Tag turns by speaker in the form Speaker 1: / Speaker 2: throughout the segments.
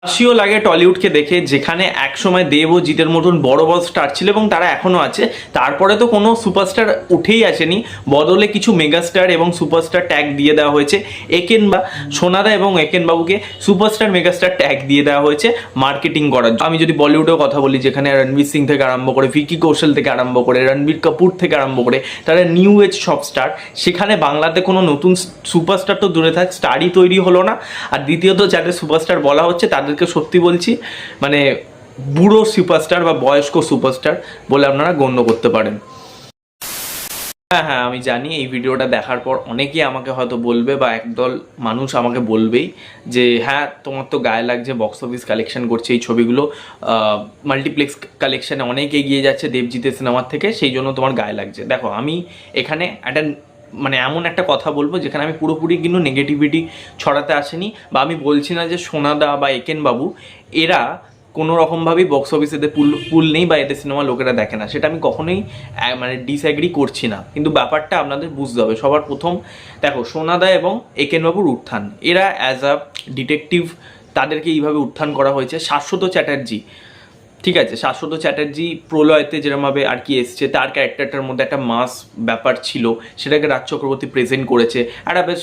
Speaker 1: হাসিও লাগে টলিউডকে দেখে, যেখানে একসময় দেব ও জিতের মতন বড় বড় স্টার ছিল এবং তারা এখনো আছে। তারপরে তো কোনো সুপারস্টার উঠেই আসেনি, বদলে কিছু মেগাস্টার এবং সুপারস্টার ট্যাগ দিয়ে দেওয়া হয়েছে। একেন বা সোনাদা এবং একেন বাবুকে সুপারস্টার মেগাস্টার ট্যাগ দিয়ে দেওয়া হয়েছে মার্কেটিং করার জন্য। আমি যদি বলিউডেও কথা বলি, যেখানে রণবীর সিং থেকে আরম্ভ করে ভিকি কৌশল থেকে আরম্ভ করে রণবীর কাপুর থেকে আরম্ভ করে তারা নিউ এজ সব স্টার, সেখানে বাংলাতে কোনো নতুন সুপারস্টার তো দূরে থাক, স্টারই তৈরি হলো না। আর দ্বিতীয়ত যাদের সুপারস্টার বলা হচ্ছে তাদেরকে সত্যি বলছি, মানে বুড়ো সুপারস্টার বা বয়স্ক সুপারস্টার বলে আপনারা গণ্য করতে পারেন। হ্যাঁ হ্যাঁ, আমি জানি এই ভিডিওটা দেখার পর অনেকেই আমাকে হয়তো বলবে বা একদল মানুষ আমাকে বলবেই যে হ্যাঁ তোমার তো গায়ে লাগছে, বক্স অফিস কালেকশন করছে এই ছবিগুলো, মাল্টিপ্লেক্স কালেকশানে অনেক এগিয়ে যাচ্ছে দেবজিতের সিনেমার থেকে, সেই জন্য তোমার গায়ে লাগছে। দেখো, আমি এখানে একটা মানে এমন একটা কথা বলবো যেখানে আমি পুরোপুরি কিন্তু নেগেটিভিটি ছড়াতে আসেনি, বা আমি বলছি না যে সোনাদা বা একেন বাবু এরা কোনো রকমভাবেই বক্স অফিসে এদের পুল নেই বা এদের সিনেমা লোকেরা দেখে না, সেটা আমি কখনোই মানে ডিসঅ্যাগ্রি করছি না। কিন্তু ব্যাপারটা আপনাদের বুঝতে হবে। সবার প্রথম দেখো, সোনাদা এবং একেন বাবুর উত্থান, এরা অ্যাজ আ ডিটেকটিভ তাদেরকে এইভাবে উত্থান করা হয়েছে। শাশ্বত চ্যাটার্জি, ঠিক আছে, শাশ্বত চ্যাটার্জি প্রলয়তে যেরকমভাবে আর কি এসছে, তার ক্যারেক্টারটার মধ্যে একটা মাস ব্যাপার ছিল, সেটাকে রাজ চক্রবর্তী প্রেজেন্ট করেছে। একটা বেশ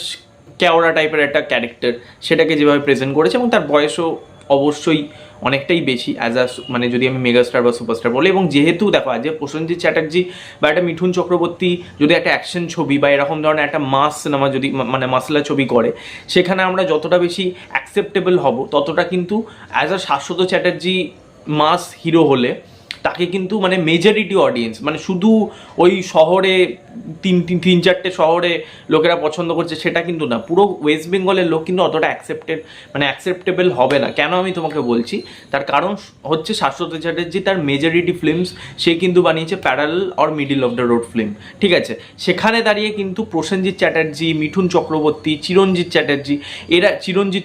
Speaker 1: কেওড়া টাইপের একটা ক্যারেক্টার, সেটাকে যেভাবে প্রেজেন্ট করেছে, এবং তার বয়সও অবশ্যই অনেকটাই বেশি অ্যাজ আ মানে যদি আমি মেগাস্টার বা সুপারস্টার বলি। এবং যেহেতু দেখো, আজ প্রসেনজিৎ চ্যাটার্জি বা একটা মিঠুন চক্রবর্তী যদি একটা অ্যাকশন ছবি বা এরকম ধরনের একটা মাস সিনেমা যদি মানে মাসলা ছবি করে, সেখানে আমরা যতটা বেশি অ্যাকসেপ্টেবল হব, ততটা কিন্তু as a Shashwata Chatterjee mass hero হলে তাকে কিন্তু মানে মেজরিটি অডিয়েন্স, মানে শুধু ওই শহরে তিন চারটে শহরে লোকেরা পছন্দ করছে সেটা কিন্তু না, পুরো ওয়েস্ট বেঙ্গলের লোক কিন্তু অতটা অ্যাকসেপ্টেবল হবে না। কেন আমি তোমাকে বলছি, তার কারণ হচ্ছে শাশ্বত চ্যাটার্জি তার মেজরিটি ফিল্মস সে কিন্তু বানিয়েছে parallel or middle of the road film, ঠিক আছে। সেখানে দাঁড়িয়ে কিন্তু প্রসেনজিৎ চ্যাটার্জি, মিঠুন চক্রবর্তী, চিরঞ্জিত চ্যাটার্জি, এরা চিরঞ্জিত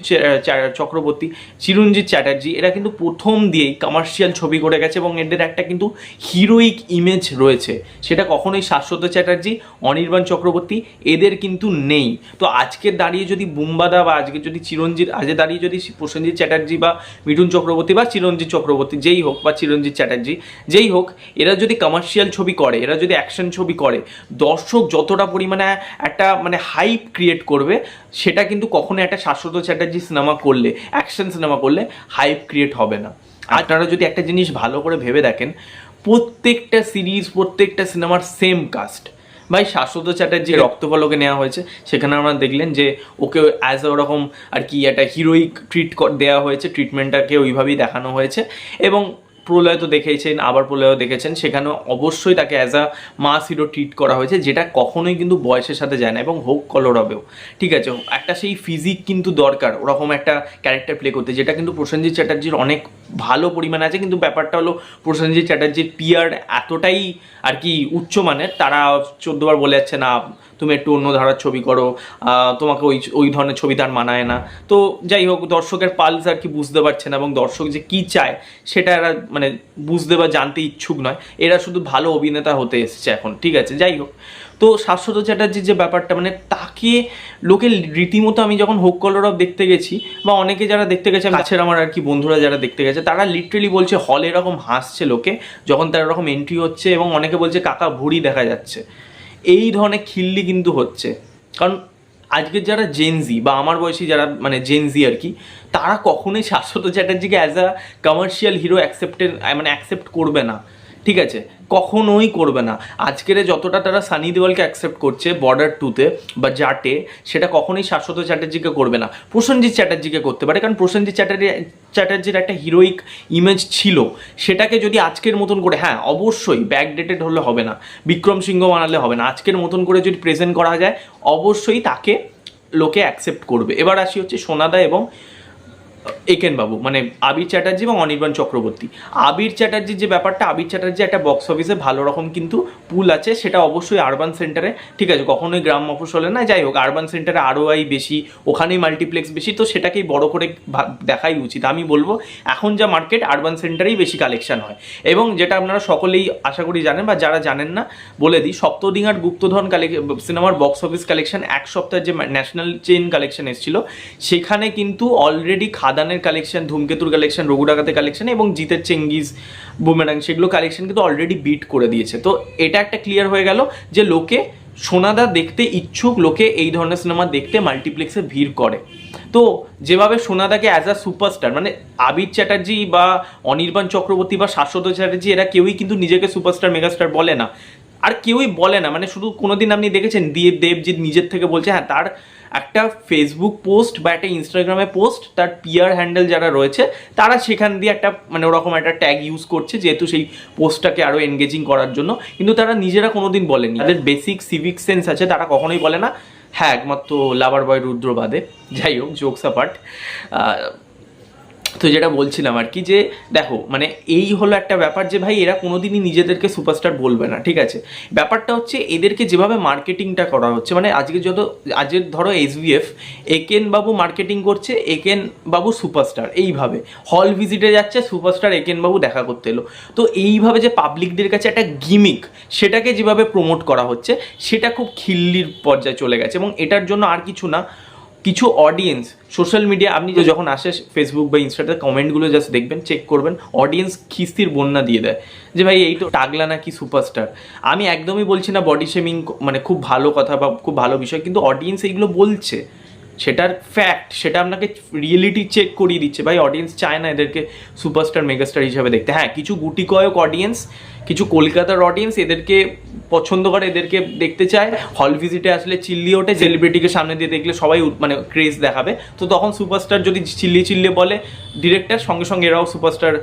Speaker 1: চ্যাটার্জি এরা কিন্তু প্রথম দিয়েই কমার্শিয়াল ছবি করে গেছে এবং এদের একটা কিন্তু হিরোইক ইমেজ রয়েছে, সেটা কখনোই শাশ্বত চ্যাটার্জি, অনির্বাণ চক্রবর্তী এদের কিন্তু নেই। তো আজকের দাঁড়িয়ে যদি বুম্বাদা বা আজকে যদি আজকে দাঁড়িয়ে যদি প্রসেনজিৎ চ্যাটার্জি বা মিঠুন চক্রবর্তী বা চিরঞ্জিত চক্রবর্তী যেই হোক বা চিরঞ্জিত চ্যাটার্জি যেই হোক, এরা যদি কমার্শিয়াল ছবি করে, এরা যদি অ্যাকশন ছবি করে, দর্শক যতটা পরিমাণে একটা মানে হাইপ ক্রিয়েট করবে, সেটা কিন্তু কখনো একটা শাশ্বত চ্যাটার্জি সিনেমা করলে, অ্যাকশন সিনেমা করলে হাইপ ক্রিয়েট হবে না। আপনারা যদি একটা জিনিস ভালো করে ভেবে দেখেন, প্রত্যেকটা সিরিজ, প্রত্যেকটা সিনেমার সেম কাস্ট। ভাই, শাশ্বত চ্যাটার্জি রক্তপলকে নেওয়া হয়েছে, সেখানে আমরা দেখলেন যে ওকে অ্যাজ ওরকম আর কি একটা হিরোইক দেওয়া হয়েছে, ট্রিটমেন্টটাকে ওইভাবেই দেখানো হয়েছে। এবং প্রলয় তো দেখেছেন, আবার প্রলয়ও দেখেছেন, সেখানেও অবশ্যই তাকে as a mass hero treat করা হয়েছে, যেটা কখনোই কিন্তু বয়সের সাথে যায় না। এবং হোক কলরবেও, ঠিক আছে, একটা সেই ফিজিক কিন্তু দরকার ওরকম একটা ক্যারেক্টার প্লে করতে, যেটা কিন্তু প্রসেনজিৎ চ্যাটার্জির অনেক ভালো পরিমাণে আছে। কিন্তু ব্যাপারটা হলো, প্রসেনজিৎ চ্যাটার্জির পিয়ার এতটাই আর কি উচ্চমানের, তারা 14 বার বলে যাচ্ছে না তুমি একটু অন্য ধারার ছবি করো, তোমাকে ওই ধরনের ছবি তার মানায় না। তো যাই হোক, দর্শকের পালস আর কি বুঝতে পারছে না, এবং দর্শক যে কী চায় সেটা এরা মানে বুঝতে বা জানতে ইচ্ছুক নয়, এরা শুধু ভালো অভিনেতা হতে এসছে এখন, ঠিক আছে। যাই হোক, তো শাশ্বত চ্যাটার্জির যে ব্যাপারটা, মানে তাকে লোকে রীতিমতো, আমি যখন হোক কলরব দেখতে গেছি বা অনেকে যারা দেখতে গেছে কাছের আমার আর কি বন্ধুরা যারা দেখতে গেছে, তারা লিটারেলি বলছে হলে এরকম হাসছে লোকে যখন তার এরকম এন্ট্রি হচ্ছে, এবং অনেকে বলছে কাকা ভুড়ি দেখা যাচ্ছে, এই ধরনের খিল্লি কিন্তু হচ্ছে। কারণ আজকের যারা জেনজি বা আমার বয়সী যারা মানে জেনজি আর কি, তারা কখনোই শাশ্বত চ্যাটার্জিকে as a commercial hero accept করবে না, ঠিক আছে, কখনোই করবে না। আজকের যতটা তারা সানি দেওয়ালকে অ্যাকসেপ্ট করছে বর্ডার 2-তে বা জাটে, সেটা কখনোই শাশ্বত চ্যাটার্জিকে করবে না। প্রসেনজিৎ চ্যাটার্জিকে করতে পারে, কারণ প্রসেনজিৎ চ্যাটার্জির একটা হিরোইক ইমেজ ছিল, সেটাকে যদি আজকের মতন করে, হ্যাঁ অবশ্যই ব্যাকডেটেড হলে হবে না, বিক্রম সিংহ বানালে হবে না, আজকের মতন করে যদি প্রেজেন্ট করা যায়, অবশ্যই তাকে লোকে অ্যাকসেপ্ট করবে। এবার আসি হচ্ছে সোনাদা এবং একেন বাবু, মানে আবির চ্যাটার্জি এবং অনির্বাণ চক্রবর্তী। আবির চ্যাটার্জির যে ব্যাপারটা, আবির চ্যাটার্জি একটা বক্স অফিসে ভালো রকম কিন্তু পুল আছে, সেটা অবশ্যই আরবান সেন্টারে, ঠিক আছে, কখনোই গ্রাম মফস্বলে না। যাই হোক, আরবান সেন্টারে আরওআই বেশি, ওখানেই মাল্টিপ্লেক্স বেশি, তো সেটাকেই বড় করে দেখাই উচিত। আমি বলবো এখন যা মার্কেট, আরবান সেন্টারেই বেশি কালেকশন হয়। এবং যেটা আপনারা সকলেই আশা করি জানেন, বা যারা জানেন না বলে দিই, সপ্তদিঘার গুপ্তধন সিনেমার বক্স অফিস কালেকশন এক সপ্তাহের যে ন্যাশনাল চেইন কালেকশন এসেছিল, সেখানে কিন্তু অলরেডি খাদান হাদানের কালেকশন, ধূমকেতুর কালেকশন, রঘু ডাকাতের কালেকশন এবং জিতের চেঙ্গিজ, বুমেরাং, সেগুলো কালেকশন কিন্তু অলরেডি বিট করে দিয়েছে। তো এটা একটা ক্লিয়ার হয়ে গেল যে লোকে সোনাদা দেখতে ইচ্ছুক, লোকে এই ধরনের সিনেমা দেখতে মাল্টিপ্লেক্সে ভিড় করে। তো যেভাবে সোনাদাকে অ্যাজ আ সুপারস্টার, মানে আবির চ্যাটার্জি বা অনির্বাণ চক্রবর্তী বা শাশ্বত চ্যাটার্জি এরা কেউই কিন্তু নিজেকে সুপারস্টার মেগাস্টার বলে না, আর কেউই বলে না। মানে শুধু কোনোদিন আপনি দেখেছেন দেবজিৎ নিজের থেকে বলছে, হ্যাঁ তার একটা ফেসবুক পোস্ট বা একটা ইনস্টাগ্রামে পোস্ট, তার পিআর হ্যান্ডেল যারা রয়েছে তারা সেখান দিয়ে একটা মানে ওরকম একটা ট্যাগ ইউজ করছে যেহেতু সেই পোস্টটাকে আরও এনগেজিং করার জন্য, কিন্তু তারা নিজেরা কোনোদিন বলেনি। তাদের বেসিক সিভিক সেন্স আছে, তারা কখনোই বলে না। হ্যাঁ, একমাত্র লাভার বয় রুদ্র বাদে। যাই হোক, জোকস অ্যাপার্ট। তো যেটা বলছিলাম আর কি, যে দেখো মানে এই হলো একটা ব্যাপার যে ভাই এরা কোনোদিনই নিজেদেরকে সুপারস্টার বলবে না, ঠিক আছে। ব্যাপারটা হচ্ছে এদেরকে যেভাবে মার্কেটিংটা করা হচ্ছে, মানে আজকের ধরো এসভিএফ একেন বাবু মার্কেটিং করছে, একেন বাবু সুপারস্টার, এইভাবে হল ভিজিটে যাচ্ছে, সুপারস্টার একেন বাবু দেখা করতে এলো। তো এইভাবে যে পাবলিকদের কাছে একটা গিমিক, সেটাকে যেভাবে প্রমোট করা হচ্ছে সেটা খুব খিল্লির পর্যায়ে চলে গেছে। এবং এটার জন্য আর কিছু না, কিছু অডিয়েন্স সোশ্যাল মিডিয়া, আপনি যখন আসে ফেসবুক বা ইনস্টাতে কমেন্টগুলো জাস্ট দেখবেন, চেক করবেন, অডিয়েন্স খিস্তির বন্যা দিয়ে দেয় যে ভাই এই তো টাগলা নাকি সুপারস্টার। আমি একদমই বলছি না বডি শেমিং মানে খুব ভালো কথা বা খুব ভালো বিষয়, কিন্তু অডিয়েন্স এইগুলো বলছে, সেটার ফ্যাক্ট, সেটা আপনাকে রিয়েলিটি চেক করিয়ে দিচ্ছে। ভাই অডিয়েন্স চায় না এদেরকে সুপারস্টার মেগাস্টার হিসাবে দেখতে। হ্যাঁ, কিছু গুটি কয়েক অডিয়েন্স, কিছু কলকাতার অডিয়েন্স এদেরকে পছন্দ করে, এদেরকে দেখতে চায়। হল ভিজিটে আসলে চিল্লি ওঠে, সেলিব্রিটিকে সামনে দিয়ে দেখলে সবাই মানে ক্রেজ দেখাবে। তো তখন সুপারস্টার যদি চিল্লিয়ে বলে ডিরেক্টর, সঙ্গে সঙ্গে এরাও সুপারস্টার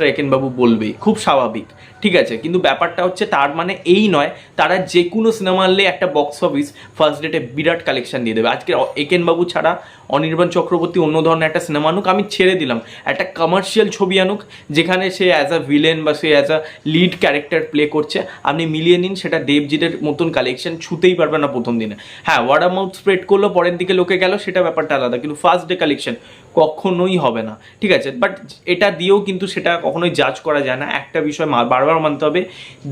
Speaker 1: একেন বাবু বলবেই, খুব স্বাভাবিক, ঠিক আছে। কিন্তু ব্যাপারটা হচ্ছে তার মানে এই নয় তারা যে কোনো সিনেমা আনলে একটা বক্স অফিস ফার্স্ট ডেটে বিরাট কালেকশন দিয়ে দেবে। আজকে একেন বাবু ছাড়া অনির্বাণ চক্রবর্তী অন্য ধরনের একটা সিনেমা আনুক, আমি ছেড়ে দিলাম, একটা কমার্শিয়াল ছবি আনুক যেখানে সে অ্যাজ আ ভিলেন বা সে as a lead character play করছে, আপনি মিলিয়ে নিন, সেটা দেবজিতের মতন কালেকশন ছুতেই পারবে না প্রথম দিনে। হ্যাঁ, ওয়ার্ড অফ মাউথ স্প্রেড করলো, পরের দিকে লোকে গেল, সেটা ব্যাপারটা আলাদা, কিন্তু ফার্স্ট ডে কালেকশন কখনোই হবে না, ঠিক আছে। বাট এটা দিয়েও কিন্তু সেটা কখনোই জাজ করা যায় না। একটা বিষয় বারবার মানতে হবে,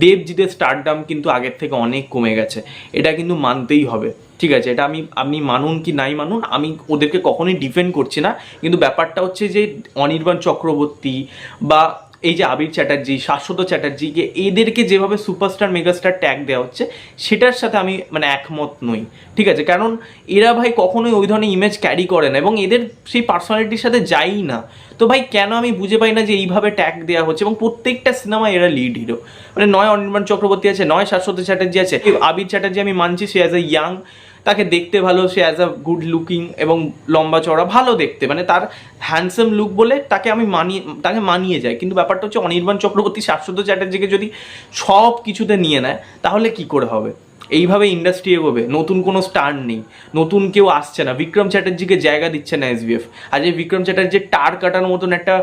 Speaker 1: দেবজিতের স্টারডাম কিন্তু আগের থেকে অনেক কমে গেছে, এটা কিন্তু মানতেই হবে, ঠিক আছে। এটা আপনি মানুন কি নাই মানুন, আমি ওদেরকে কখনোই ডিফেন্ড করছি না, কিন্তু ব্যাপারটা হচ্ছে যে অনির্বাণ চক্রবর্তী বা এই যে আবির চ্যাটার্জি, শাশ্বত চ্যাটার্জিকে এদেরকে যেভাবে সুপারস্টার মেগাস্টার ট্যাগ দেওয়া হচ্ছে সেটার সাথে আমি মানে একমত নই, ঠিক আছে। কারণ এরা ভাই কখনোই ওই ধরনের ইমেজ ক্যারি করে না এবং এদের সেই পার্সোনালিটির সাথে যাই না। তো ভাই কেন আমি বুঝে পাই না যে এইভাবে ট্যাগ দেওয়া হচ্ছে, এবং প্রত্যেকটা সিনেমায় এরা লিড হিরো, মানে নয় অনির্বাণ চক্রবর্তী আছে, নয় শাশ্বত চ্যাটার্জি আছে। আবির চ্যাটার্জি আমি মানছি সে অ্যাজ এ ইয়াং, তাকে দেখতে ভালো, সে অ্যাজ আ গুড লুকিং এবং লম্বা চড়া ভালো দেখতে, মানে তার হ্যান্ডসাম লুক বলে তাকে মানিয়ে যায়। কিন্তু ব্যাপারটা হচ্ছে অনির্বাণ চক্রবর্তী শাশ্বত চ্যাটার্জিকে যদি সব কিছুতে নিয়ে নেয় তাহলে কি করে হবে? এইভাবে ইন্ডাস্ট্রি এগোবে? নতুন কোনো স্টার নেই, নতুন কেউ আসছে না, বিক্রম চ্যাটার্জিকে জায়গা দিচ্ছে না এসবিএফ। আজ এই বিক্রম চ্যাটার্জির টার কাটার মতন একটা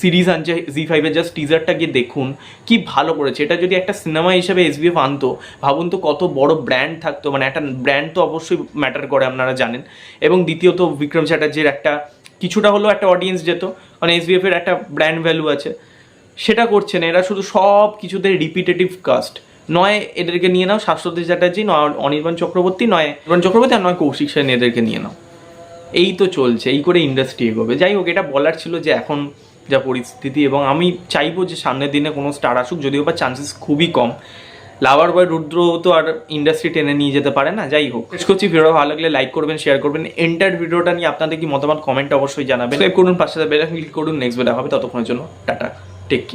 Speaker 1: সিরিজ আনছে জি5-এ, জাস্ট টিজারটা গিয়ে দেখুন, কি ভালো করেছে। এটা যদি একটা সিনেমা হিসেবে এসবিএফ আনতো, ভাবুন তো কত বড় ব্র্যান্ড থাকতো। মানে একটা ব্র্যান্ড তো অবশ্যই ম্যাটার করে, আপনারা জানেন। এবং দ্বিতীয়ত বিক্রম চ্যাটার্জির একটা কিছুটা হলেও একটা অডিয়েন্স যেত, মানে এসবিএফের একটা ব্র্যান্ড ভ্যালু আছে, সেটা করছে না। এরা শুধু সব কিছুতে রিপিটেটিভ কাস্ট, নয় এদেরকে নিয়ে নাও শাশ্বত চ্যাটার্জি, নয় অনির্বাণ চক্রবর্তী, আর নয় কৌশিক সেন, এদেরকে নিয়ে নাও। এই তো চলছে, এই করে ইন্ডাস্ট্রি এগোবে। যাই হোক, এটা বলার ছিল যে এখন যা পরিস্থিতি, এবং আমি চাইবো যে সামনের দিনে কোনো স্টার আসুক, যদিও বা চান্সেস খুবই কম। লাভার বয় রুদ্র তো আর ইন্ডাস্ট্রি টেনে নিয়ে যেতে পারে না। যাই হোক, শেষ করছি। ভিডিও ভালো লাগলে লাইক করবেন, শেয়ার করবেন। এন্টার ভিডিওটা নিয়ে আপনাদের কি মতামত কমেন্ট অবশ্যই জানাবেন। সাবস্ক্রাইব করুন, পাশে বেল আইকন ক্লিক করুন। নেক্সট ভিডিও হবে, ততক্ষণের জন্য টাটা, টেক কেয়ার।